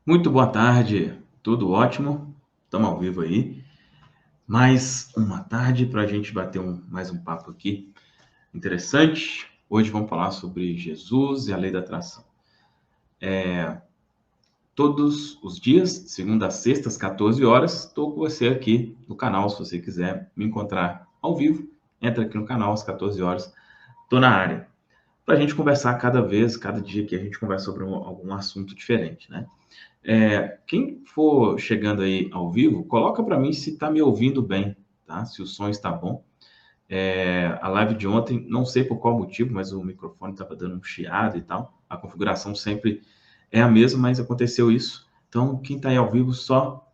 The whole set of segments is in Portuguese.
Muito boa tarde, tudo ótimo? Estamos ao vivo aí. Mais uma tarde para a gente bater mais um papo aqui interessante. Hoje vamos falar sobre Jesus e a lei da atração. Todos os dias, segunda a sexta, às 14 horas, estou com você aqui no canal. Se você quiser me encontrar ao vivo, entra aqui no canal às 14 horas. Estou na área. Para a gente conversar cada dia que a gente conversa sobre algum assunto diferente, né? Quem for chegando aí ao vivo, coloca para mim se está me ouvindo bem, tá? Se o som está bom. A live de ontem, não sei por qual motivo, mas o microfone estava dando um chiado e tal. A configuração sempre é a mesma, mas aconteceu isso. Então, quem está aí ao vivo, só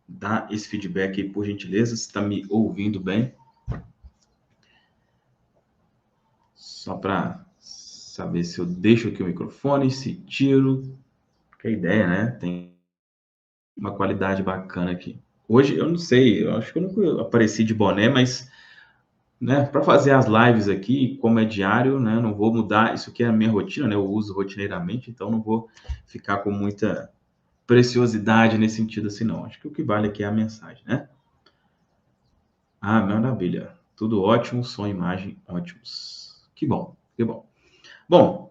dá esse feedback aí, por gentileza, se está me ouvindo bem. Só para saber se eu deixo aqui o microfone, se tiro. Que é a ideia, né? Tem uma qualidade bacana aqui. Hoje, eu não sei, eu acho que eu nunca apareci de boné, mas, né, para fazer as lives aqui, como é diário, né, não vou mudar, isso aqui é a minha rotina, né, eu uso rotineiramente, então não vou ficar com muita preciosidade nesse sentido assim, não. Acho que o que vale aqui é a mensagem, né? Ah, maravilha. Tudo ótimo, som e imagem ótimos. Que bom, que bom. Bom,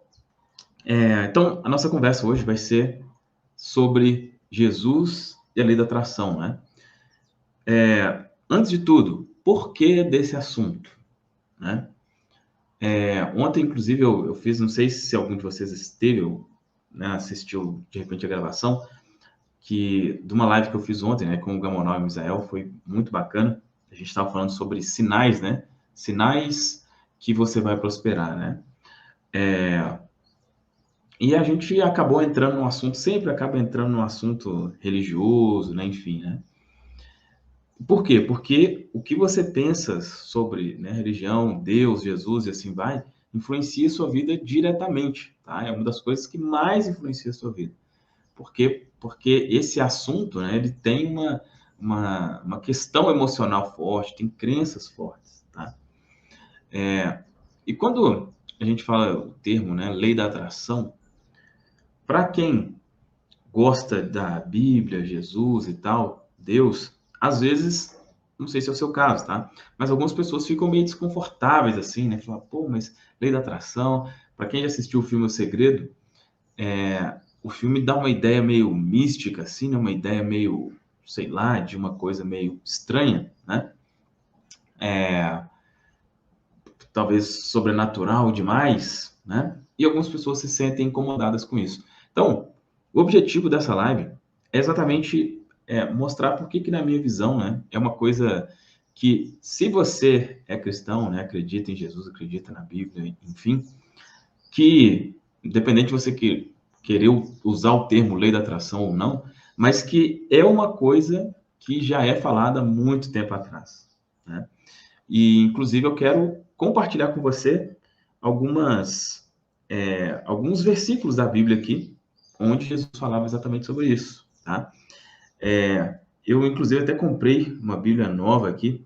então a nossa conversa hoje vai ser sobre Jesus e a lei da atração, né? Antes de tudo, por que desse assunto, né? Ontem, inclusive, eu fiz, não sei se algum de vocês esteve, né, assistiu de repente a gravação, de uma live que eu fiz ontem, né, com o Gamonal e o Misael, foi muito bacana. A gente estava falando sobre sinais, né? Sinais que você vai prosperar, né? E a gente acabou entrando no assunto, sempre acaba entrando no assunto religioso, né? Enfim, né? Por quê? Porque o que você pensa sobre, né, religião, Deus, Jesus e assim vai, influencia a sua vida diretamente, tá? É uma das coisas que mais influencia a sua vida. Por quê? Porque esse assunto, né, ele tem uma questão emocional forte, tem crenças fortes, tá? E quando a gente fala o termo, né, lei da atração, para quem gosta da Bíblia, Jesus e tal, Deus, às vezes, não sei se é o seu caso, tá? Mas algumas pessoas ficam meio desconfortáveis assim, né? Falar, pô, mas lei da atração. Para quem já assistiu o filme O Segredo, o filme dá uma ideia meio mística, assim, né? Uma ideia meio, sei lá, de uma coisa meio estranha, né? Talvez sobrenatural demais, né? E algumas pessoas se sentem incomodadas com isso. Então, o objetivo dessa live é exatamente mostrar por que, na minha visão, né, é uma coisa que, se você é cristão, né, acredita em Jesus, acredita na Bíblia, enfim, que, independente de você querer usar o termo lei da atração ou não, mas que é uma coisa que já é falada há muito tempo atrás, né? E, inclusive, eu quero compartilhar com você alguns versículos da Bíblia aqui, onde Jesus falava exatamente sobre isso, tá? Eu, inclusive, até comprei uma Bíblia nova aqui.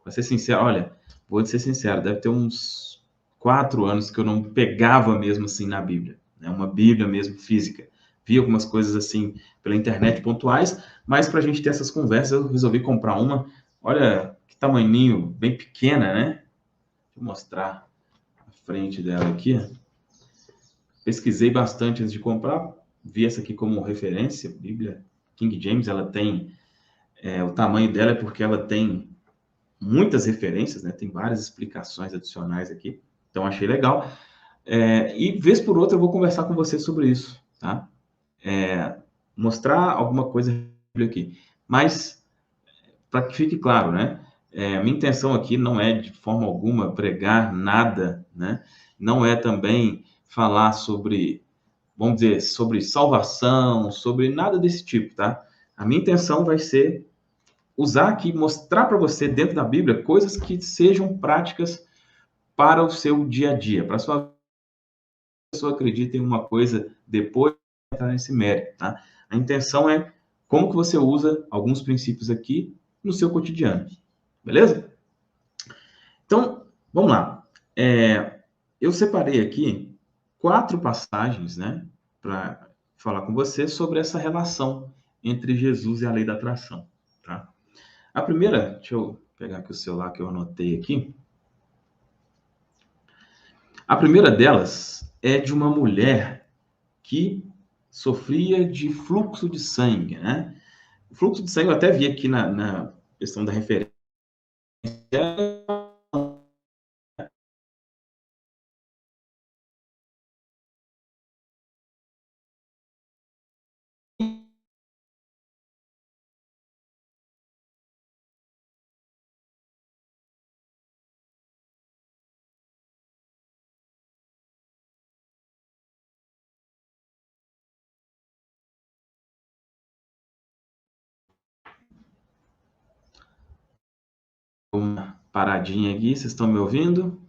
Para ser sincero, olha, vou ser sincero, deve ter uns 4 anos que eu não pegava mesmo assim na Bíblia, né? Uma Bíblia mesmo física. Vi algumas coisas assim pela internet pontuais, mas para a gente ter essas conversas, eu resolvi comprar uma. Olha que tamaninho, bem pequena, né? Deixa eu mostrar a frente dela aqui. Pesquisei bastante antes de comprar, vi essa aqui como referência, Bíblia King James. Ela tem, o tamanho dela é porque ela tem muitas referências, né? Tem várias explicações adicionais aqui, então achei legal. E vez por outra eu vou conversar com você sobre isso, tá? Mostrar alguma coisa aqui, mas para que fique claro, né? Minha intenção aqui não é de forma alguma pregar nada, né? Não é também falar sobre, vamos dizer, sobre salvação, sobre nada desse tipo, tá? A minha intenção vai ser usar aqui, mostrar para você dentro da Bíblia coisas que sejam práticas para o seu dia a dia, para a sua pessoa acredita em uma coisa depois de entrar nesse mérito, tá? A intenção é como que você usa alguns princípios aqui no seu cotidiano, beleza? Então, vamos lá. Eu separei aqui 4 passagens, né, para falar com você sobre essa relação entre Jesus e a lei da atração, tá? A primeira, deixa eu pegar aqui o celular que eu anotei aqui. A primeira delas é de uma mulher que sofria de fluxo de sangue, né? O fluxo de sangue, eu até vi aqui na questão da referência, uma paradinha aqui, vocês estão me ouvindo?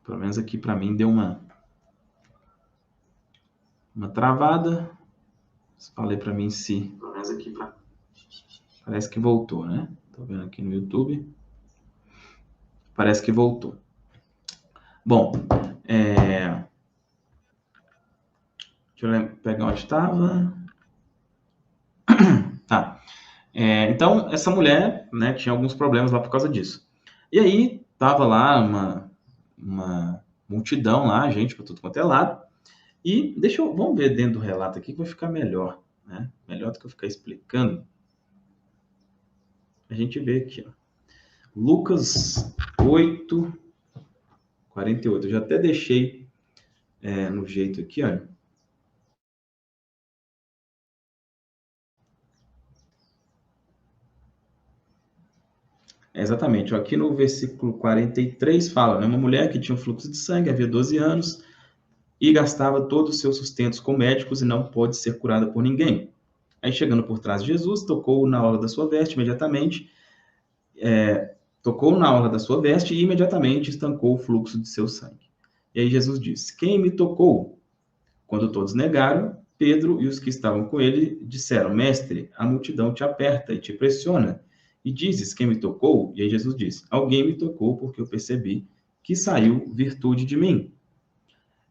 Pelo menos aqui para mim deu uma travada. Falei para mim se... Pelo menos aqui parece que voltou, né? Tô vendo aqui no YouTube. Parece que voltou. Bom, deixa eu pegar onde estava. Tá. Então, essa mulher, né, tinha alguns problemas lá por causa disso. E aí, tava lá uma multidão lá, gente para tudo quanto é lado. E vamos ver dentro do relato aqui que vai ficar melhor, né? Melhor do que eu ficar explicando. A gente vê aqui, ó. Lucas 8, 48. Eu já até deixei no jeito aqui, olha. Exatamente. Aqui no versículo 43 fala, né? Uma mulher que tinha um fluxo de sangue, havia 12 anos, e gastava todos os seus sustentos com médicos e não pôde ser curada por ninguém. Aí, chegando por trás de Jesus, tocou na orla da sua veste imediatamente, e imediatamente estancou o fluxo de seu sangue. E aí Jesus disse, quem me tocou? Quando todos negaram, Pedro e os que estavam com ele disseram, mestre, a multidão te aperta e te pressiona. E dizes, quem me tocou? E aí Jesus disse, alguém me tocou porque eu percebi que saiu virtude de mim.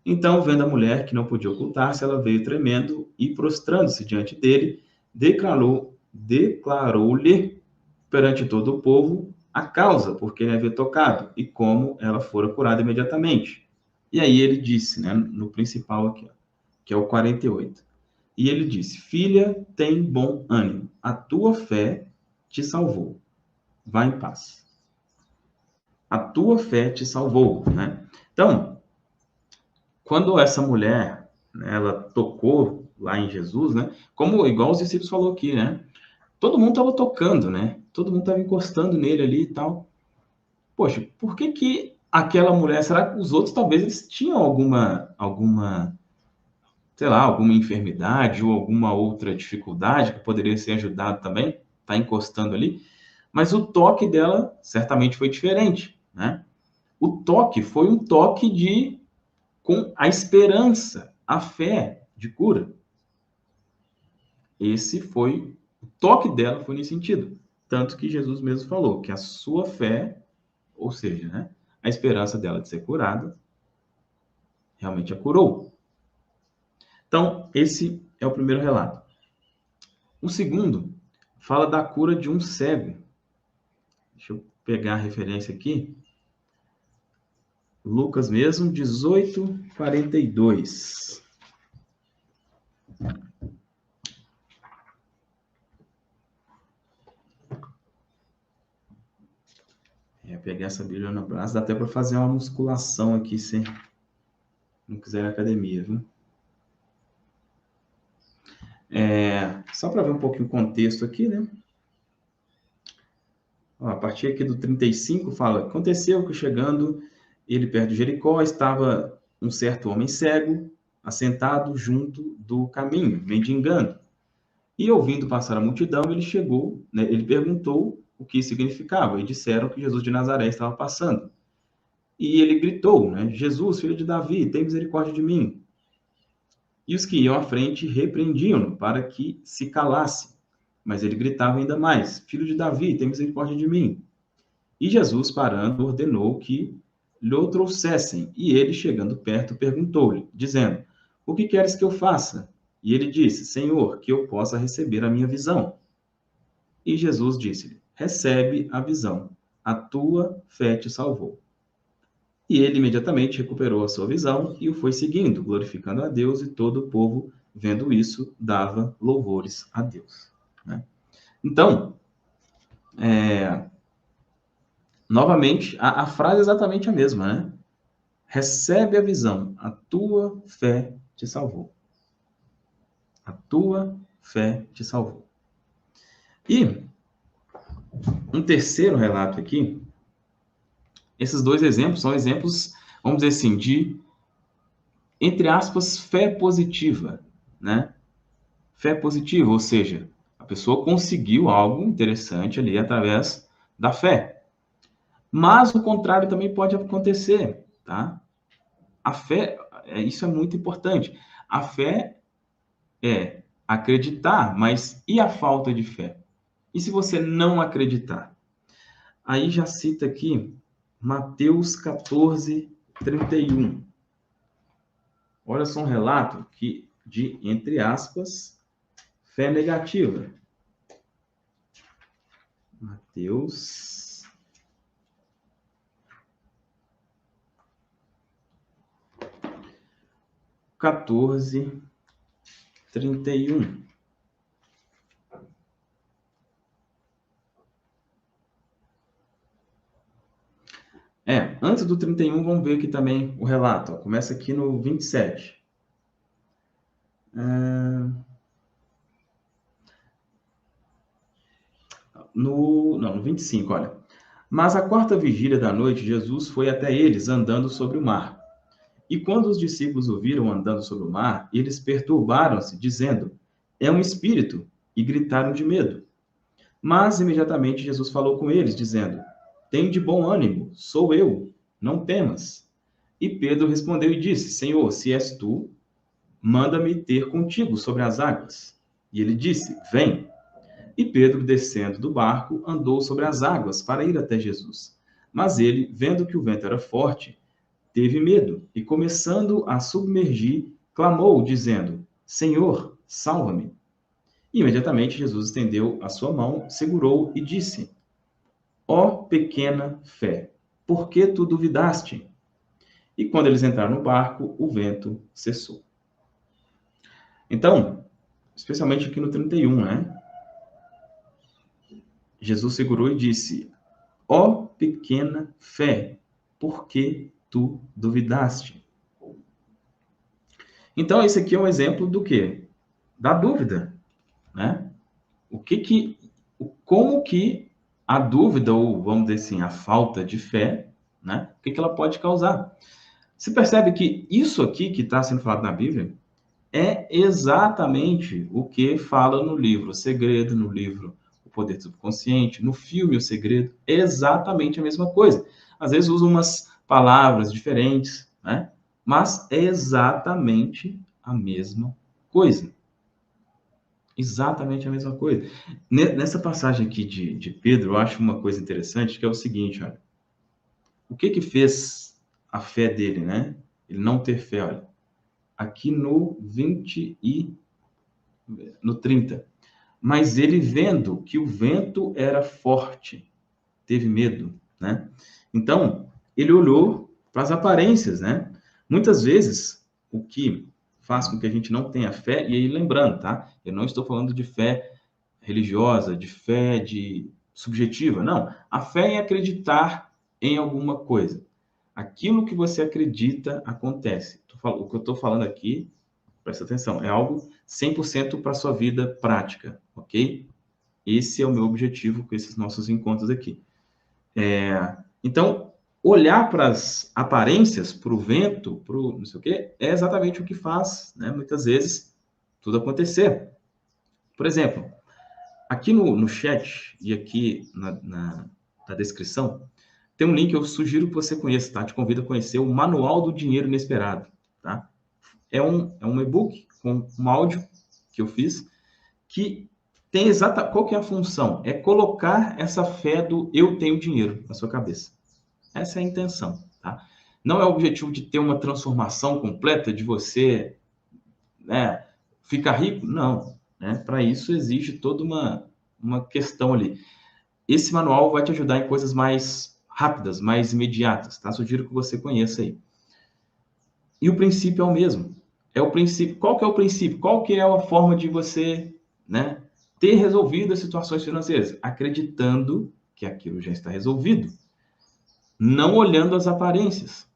Então, vendo a mulher que não podia ocultar-se, ela veio tremendo e, prostrando-se diante dele, declarou-lhe perante todo o povo a causa por que ele havia tocado e como ela fora curada imediatamente. E aí ele disse, né, no principal aqui, ó, que é o 48. E ele disse, filha, tem bom ânimo, a tua fé te salvou. Vá em paz. A tua fé te salvou, né? Então, quando essa mulher, né, ela tocou lá em Jesus, né? Como igual os discípulos falou aqui, né? Todo mundo estava tocando, né? Todo mundo estava encostando nele ali e tal. Poxa, por que que aquela mulher, será que os outros talvez eles tinham alguma, sei lá, alguma enfermidade ou alguma outra dificuldade que poderia ser ajudado também? Tá encostando ali, mas o toque dela certamente foi diferente, né? O toque foi um toque com a esperança, a fé de cura. Esse foi, o toque dela foi nesse sentido. Tanto que Jesus mesmo falou que a sua fé, ou seja, né, a esperança dela de ser curada, realmente a curou. Então, esse é o primeiro relato. O segundo fala da cura de um cego. Deixa eu pegar a referência aqui. Lucas mesmo, 18:42. Pegar essa Bíblia no braço, dá até para fazer uma musculação aqui, se não quiser ir na academia, viu? Só para ver um pouquinho o contexto aqui, né? Ó, a partir aqui do 35 fala, aconteceu que chegando ele perto de Jericó, estava um certo homem cego, assentado junto do caminho, mendigando. E ouvindo passar a multidão, ele chegou, né, ele perguntou o que significava, e disseram que Jesus de Nazaré estava passando. E ele gritou, né, Jesus, filho de Davi, tem misericórdia de mim. E os que iam à frente repreendiam-no para que se calasse. Mas ele gritava ainda mais, filho de Davi, tem misericórdia de mim. E Jesus, parando, ordenou que lhe trouxessem. E ele, chegando perto, perguntou-lhe, dizendo, o que queres que eu faça? E ele disse, Senhor, que eu possa receber a minha visão. E Jesus disse-lhe, recebe a visão, a tua fé te salvou. E ele imediatamente recuperou a sua visão e o foi seguindo, glorificando a Deus, e todo o povo, vendo isso, dava louvores a Deus. Né? Então, novamente, a frase é exatamente a mesma, né? Recebe a visão, a tua fé te salvou. A tua fé te salvou. E um terceiro relato aqui, esses dois exemplos são exemplos, vamos dizer assim, de, entre aspas, fé positiva, né? Fé positiva, ou seja, a pessoa conseguiu algo interessante ali através da fé. Mas o contrário também pode acontecer, tá? A fé, isso é muito importante. A fé é acreditar, mas e a falta de fé? E se você não acreditar? Aí já cita aqui Mateus 14, 31. Olha só um relato de, entre aspas, fé negativa. Mateus 14, 31. Antes do 31, vamos ver aqui também o relato. Ó. Começa aqui no 27. No 25, olha. Mas à quarta vigília da noite, Jesus foi até eles andando sobre o mar. E quando os discípulos o viram andando sobre o mar, eles perturbaram-se, dizendo, é um espírito, e gritaram de medo. Mas imediatamente Jesus falou com eles, dizendo, tem de bom ânimo, sou eu, não temas. E Pedro respondeu e disse, Senhor, se és tu, manda-me ter contigo sobre as águas. E ele disse, vem. E Pedro, descendo do barco, andou sobre as águas para ir até Jesus. Mas ele, vendo que o vento era forte, teve medo e, começando a submergir, clamou, dizendo, Senhor, salva-me. E imediatamente Jesus estendeu a sua mão, segurou e disse, ó pequena fé, por que tu duvidaste? E quando eles entraram no barco, o vento cessou. Então, especialmente aqui no 31, né? Jesus segurou e disse, ó pequena fé, por que tu duvidaste? Então, esse aqui é um exemplo do quê? Da dúvida, né? Como que a dúvida, ou vamos dizer assim, a falta de fé, né? O que ela pode causar? Você percebe que isso aqui que está sendo falado na Bíblia é exatamente o que fala no livro O Segredo, no livro O Poder do Subconsciente, no filme O Segredo, é exatamente a mesma coisa. Às vezes usam umas palavras diferentes, né? Mas é exatamente a mesma coisa. Exatamente a mesma coisa. Nessa passagem aqui de Pedro, eu acho uma coisa interessante, que é o seguinte, olha. O que fez a fé dele, né? Ele não ter fé, olha. Aqui no 30. Mas ele, vendo que o vento era forte, teve medo, né? Então, ele olhou para as aparências, né? Muitas vezes, o que faz com que a gente não tenha fé, e aí lembrando, tá? Eu não estou falando de fé religiosa, de fé subjetiva, não. A fé é acreditar em alguma coisa. Aquilo que você acredita acontece. O que eu estou falando aqui, presta atenção, é algo 100% para a sua vida prática, ok? Esse é o meu objetivo com esses nossos encontros aqui. Então, olhar para as aparências, para o vento, para o não sei o quê, é exatamente o que faz, né, muitas vezes, tudo acontecer. Por exemplo, aqui no chat e aqui na descrição, tem um link que eu sugiro que você conheça, tá? Te convido a conhecer o Manual do Dinheiro Inesperado, tá? É um e-book com um áudio que eu fiz, que tem qual que é a função? É colocar essa fé do eu tenho dinheiro na sua cabeça. Essa é a intenção, tá? Não é o objetivo de ter uma transformação completa, de você, né, ficar rico, não. Né? Para isso exige toda uma questão ali. Esse manual vai te ajudar em coisas mais rápidas, mais imediatas, tá? Sugiro que você conheça aí. E o princípio é o mesmo. É o princípio. Qual que é o princípio? Qual que é a forma de você, né, ter resolvido as situações financeiras? Acreditando que aquilo já está resolvido, não olhando as aparências.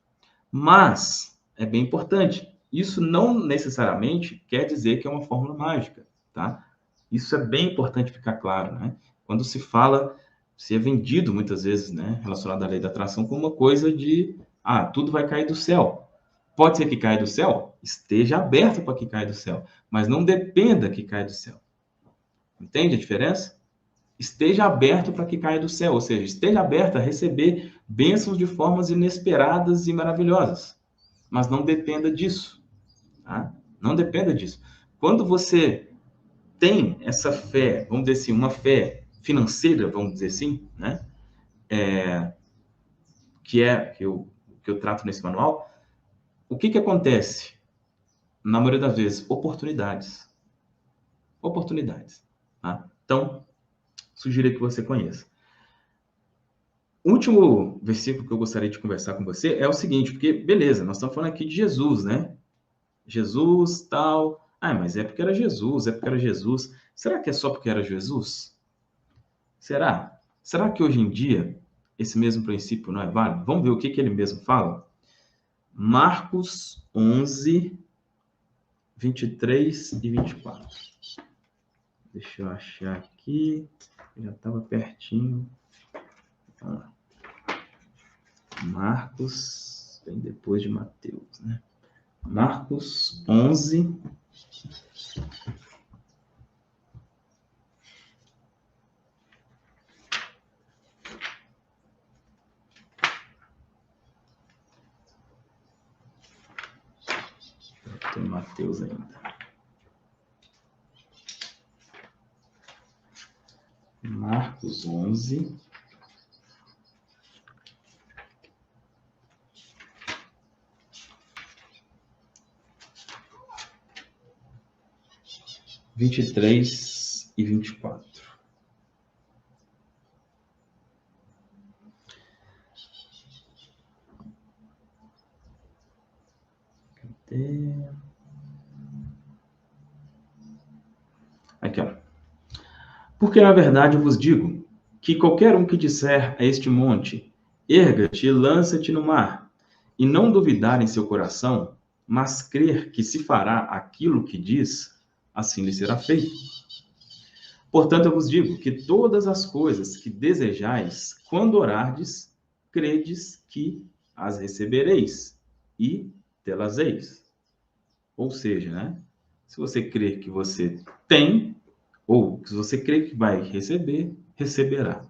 Mas é bem importante. Isso não necessariamente quer dizer que é uma fórmula mágica, tá? Isso é bem importante ficar claro, né? Quando se fala, se é vendido muitas vezes, né, relacionado à lei da atração como uma coisa de, tudo vai cair do céu. Pode ser que caia do céu? Esteja aberto para que caia do céu, mas não dependa que caia do céu. Entende a diferença? Esteja aberto para que caia do céu, ou seja, esteja aberto a receber bênçãos de formas inesperadas e maravilhosas, mas não dependa disso, tá? Não dependa disso. Quando você tem essa fé, vamos dizer assim, uma fé financeira, vamos dizer assim, né? Que eu trato nesse manual, o que acontece? Na maioria das vezes, oportunidades. Oportunidades, tá? Então, sugiro que você conheça. O último versículo que eu gostaria de conversar com você é o seguinte, porque, beleza, nós estamos falando aqui de Jesus, né? Jesus, tal. Mas é porque era Jesus, é porque era Jesus. Será que é só porque era Jesus? Será? Será que hoje em dia esse mesmo princípio não é válido? Vamos ver o que ele mesmo fala? Marcos 11, 23 e 24. Deixa eu achar aqui. Já estava pertinho. Vamos lá. Marcos, vem depois de Mateus, né? Marcos 11, 'Tem Mateus ainda. Marcos 11, 23 e 24. Cadê? Aqui, ó. Porque, na verdade, eu vos digo que qualquer um que disser a este monte, erga-te e lança-te no mar, e não duvidar em seu coração, mas crer que se fará aquilo que diz, assim lhe será feito. Portanto, eu vos digo que todas as coisas que desejais, quando orardes, credes que as recebereis e tê-las-eis. Ou seja, né? Se você crer que você tem, ou se você crer que vai receber, receberá.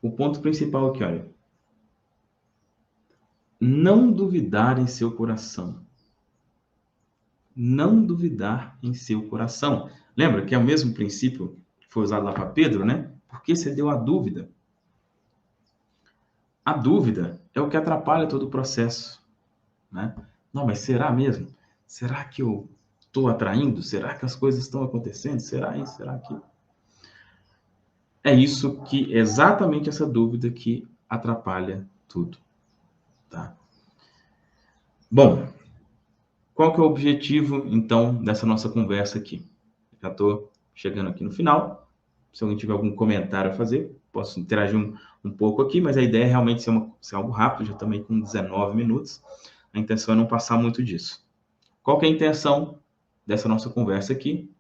O ponto principal aqui, olha. Não duvidar em seu coração. Não duvidar em seu coração. Lembra que é o mesmo princípio que foi usado lá para Pedro, né? Porque você deu a dúvida. A dúvida é o que atrapalha todo o processo, né? Não, mas será mesmo? Será que eu estou atraindo? Será que as coisas estão acontecendo? Será isso? Será aquilo? É isso que, exatamente essa dúvida que atrapalha tudo, tá? Bom, qual que é o objetivo, então, dessa nossa conversa aqui? Já estou chegando aqui no final. Se alguém tiver algum comentário a fazer, posso interagir um pouco aqui, mas a ideia é realmente ser algo rápido, já também com 19 minutos. A intenção é não passar muito disso. Qual que é a intenção dessa nossa conversa aqui?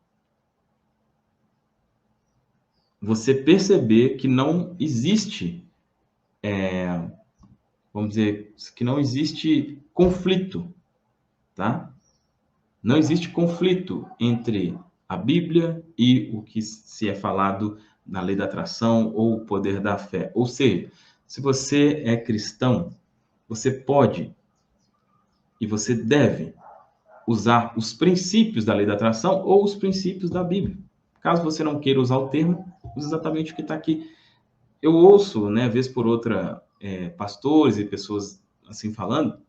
Você perceber que não existe, vamos dizer, que não existe conflito, tá? Não existe conflito entre a Bíblia e o que se é falado na lei da atração ou o poder da fé. Ou seja, se você é cristão, você pode e você deve usar os princípios da lei da atração ou os princípios da Bíblia. Caso você não queira usar o termo, use exatamente o que está aqui. Eu ouço, né, vez por outra, pastores e pessoas assim falando,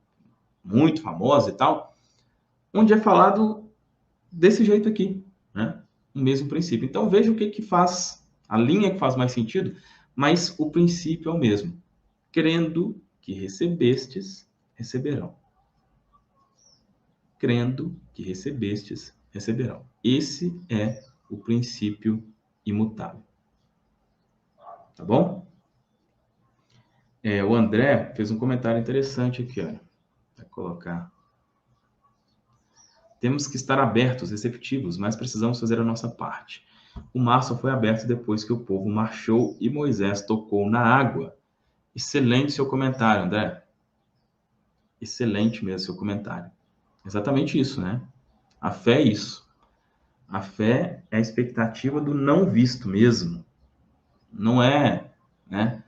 muito famosas e tal, onde é falado desse jeito aqui, né? O mesmo princípio. Então veja o que faz, a linha que faz mais sentido, mas o princípio é o mesmo. Crendo que recebestes, receberão. Crendo que recebestes, receberão. Esse é o princípio imutável. Tá bom? O André fez um comentário interessante aqui, olha. Vai colocar. Temos que estar abertos, receptivos, mas precisamos fazer a nossa parte. O mar só foi aberto depois que o povo marchou e Moisés tocou na água. Excelente seu comentário, André. Excelente mesmo seu comentário. Exatamente isso, né? A fé é isso. A fé é a expectativa do não visto mesmo. Não é, né?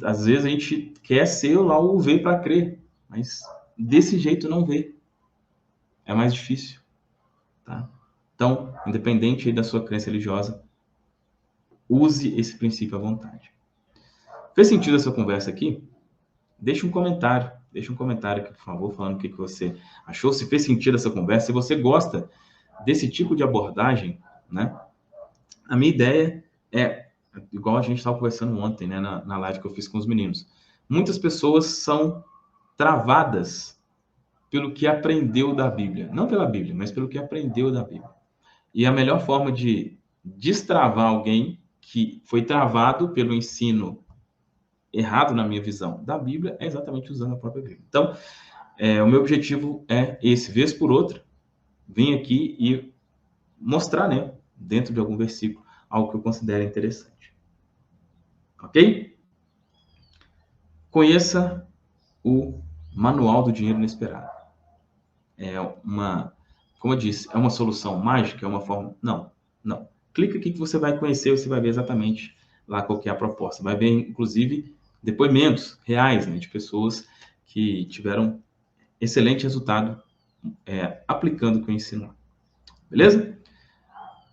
Às vezes a gente quer ser lá o ver para crer, mas desse jeito não vê. É mais difícil, tá? Então, independente aí da sua crença religiosa, use esse princípio à vontade. Fez sentido essa conversa aqui? Deixa um comentário aqui, por favor, falando o que você achou, se fez sentido essa conversa, se você gosta desse tipo de abordagem, né? A minha ideia é, igual a gente estava conversando ontem, né, na live que eu fiz com os meninos, muitas pessoas são travadas pelo que aprendeu da Bíblia. Não pela Bíblia, mas pelo que aprendeu da Bíblia. E a melhor forma de destravar alguém que foi travado pelo ensino errado, na minha visão, da Bíblia, é exatamente usando a própria Bíblia. Então, o meu objetivo é esse, vez por outra, vim aqui e mostrar, né, dentro de algum versículo, algo que eu considero interessante. Ok? Conheça o Manual do Dinheiro Inesperado. Como eu disse, é uma solução mágica, é uma forma... Não. Clica aqui que você vai conhecer, você vai ver exatamente lá qual que é a proposta. Vai ver, inclusive, depoimentos reais, né, de pessoas que tiveram excelente resultado aplicando o que eu ensino lá. Beleza?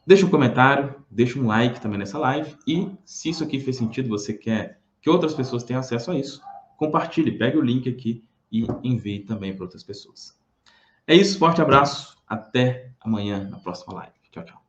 Deixa um comentário, deixa um like também nessa live e se isso aqui fez sentido, você quer que outras pessoas tenham acesso a isso, compartilhe, pegue o link aqui e envie também para outras pessoas. É isso, forte abraço, até amanhã na próxima live. Tchau, tchau.